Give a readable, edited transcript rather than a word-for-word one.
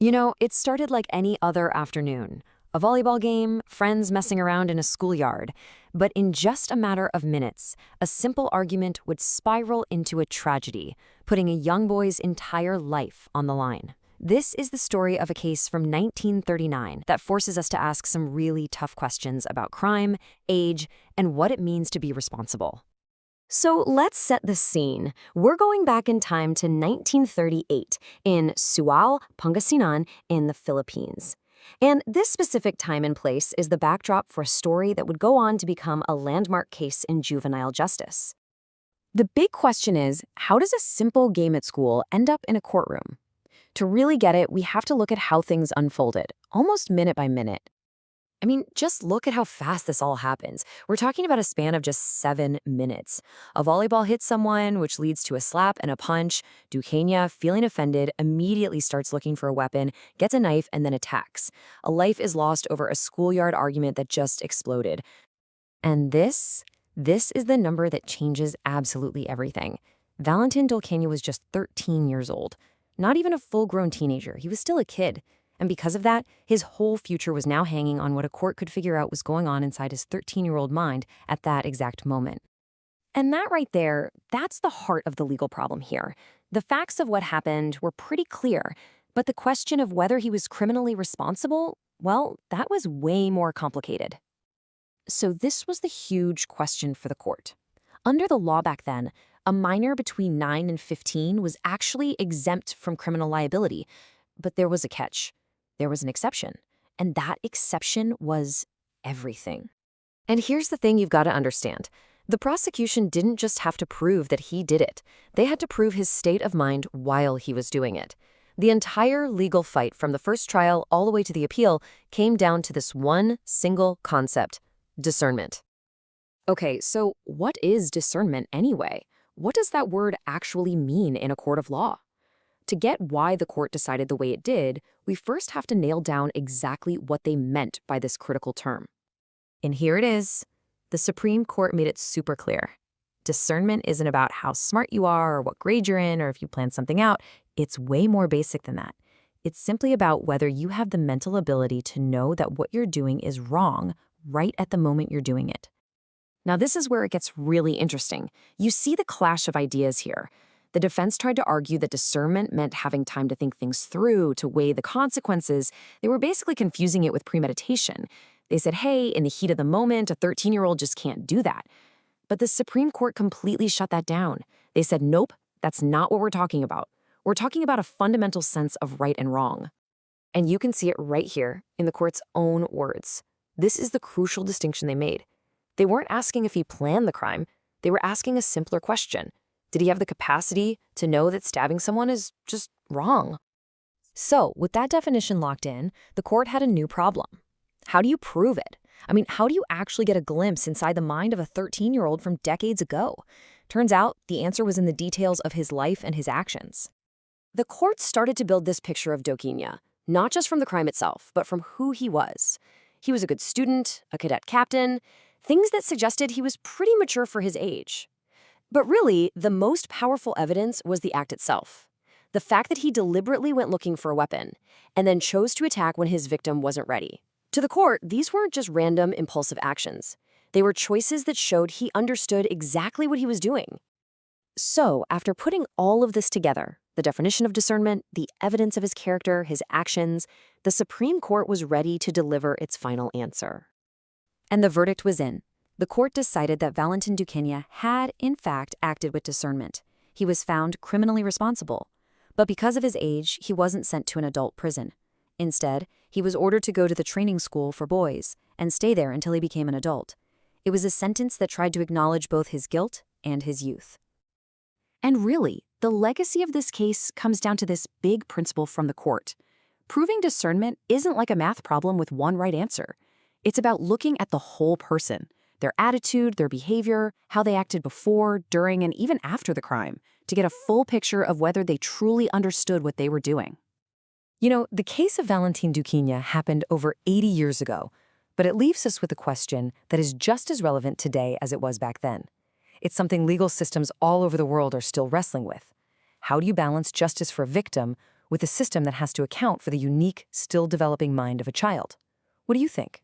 It started like any other afternoon. A volleyball game, friends messing around in a schoolyard. But in just a matter of minutes, a simple argument would spiral into a tragedy, putting a young boy's entire life on the line. This is the story of a case from 1939 that forces us to ask some really tough questions about crime, age, and what it means to be responsible. So let's set the scene. We're going back in time to 1938 in Sual, Pangasinan in the Philippines. And this specific time and place is the backdrop for a story that would go on to become a landmark case in juvenile justice. The big question is, how does a simple game at school end up in a courtroom? To really get it, we have to look at how things unfolded, almost minute by minute. Just look at how fast this all happens. We're talking about a span of just 7 minutes. A volleyball hits someone, which leads to a slap and a punch. Doqueña, feeling offended, immediately starts looking for a weapon, gets a knife, and then attacks. A life is lost over a schoolyard argument that just exploded. And this is the number that changes absolutely everything. Valentin Doqueña was just 13 years old. Not even a full-grown teenager. He was still a kid. And because of that, his whole future was now hanging on what a court could figure out was going on inside his 13-year-old mind at that exact moment. And that right there, that's the heart of the legal problem here. The facts of what happened were pretty clear, but the question of whether he was criminally responsible, well, that was way more complicated. So this was the huge question for the court. Under the law back then, a minor between 9 and 15 was actually exempt from criminal liability, but there was a catch. There was an exception, and that exception was everything. And here's the thing you've got to understand. The prosecution didn't just have to prove that he did it. They had to prove his state of mind while he was doing it. The entire legal fight from the first trial all the way to the appeal came down to this one single concept: discernment. Okay, so what is discernment anyway? What does that word actually mean in a court of law? To get why the court decided the way it did, we first have to nail down exactly what they meant by this critical term. And here it is. The Supreme Court made it super clear. Discernment isn't about how smart you are or what grade you're in or if you plan something out. It's way more basic than that. It's simply about whether you have the mental ability to know that what you're doing is wrong right at the moment you're doing it. Now, this is where it gets really interesting. You see the clash of ideas here. The defense tried to argue that discernment meant having time to think things through, to weigh the consequences. They were basically confusing it with premeditation. They said, hey, in the heat of the moment, a 13-year-old just can't do that. But the Supreme Court completely shut that down. They said, nope, that's not what we're talking about. We're talking about a fundamental sense of right and wrong. And you can see it right here in the court's own words. This is the crucial distinction they made. They weren't asking if he planned the crime. They were asking a simpler question. Did he have the capacity to know that stabbing someone is just wrong? So, with that definition locked in, the court had a new problem. How do you prove it? How do you actually get a glimpse inside the mind of a 13-year-old from decades ago? Turns out, the answer was in the details of his life and his actions. The court started to build this picture of Doqueña, not just from the crime itself, but from who he was. He was a good student, a cadet captain, things that suggested he was pretty mature for his age. But really, the most powerful evidence was the act itself. The fact that he deliberately went looking for a weapon and then chose to attack when his victim wasn't ready. To the court, these weren't just random, impulsive actions. They were choices that showed he understood exactly what he was doing. So, after putting all of this together, the definition of discernment, the evidence of his character, his actions, the Supreme Court was ready to deliver its final answer. And the verdict was in. The court decided that Valentin Doqueña had, in fact, acted with discernment. He was found criminally responsible. But because of his age, he wasn't sent to an adult prison. Instead, he was ordered to go to the training school for boys and stay there until he became an adult. It was a sentence that tried to acknowledge both his guilt and his youth. And really, the legacy of this case comes down to this big principle from the court. Proving discernment isn't like a math problem with one right answer. It's about looking at the whole person. Their attitude, their behavior, how they acted before, during, and even after the crime, to get a full picture of whether they truly understood what they were doing. The case of Valentin Doqueña happened over 80 years ago, but it leaves us with a question that is just as relevant today as it was back then. It's something legal systems all over the world are still wrestling with. How do you balance justice for a victim with a system that has to account for the unique, still developing mind of a child. What do you think?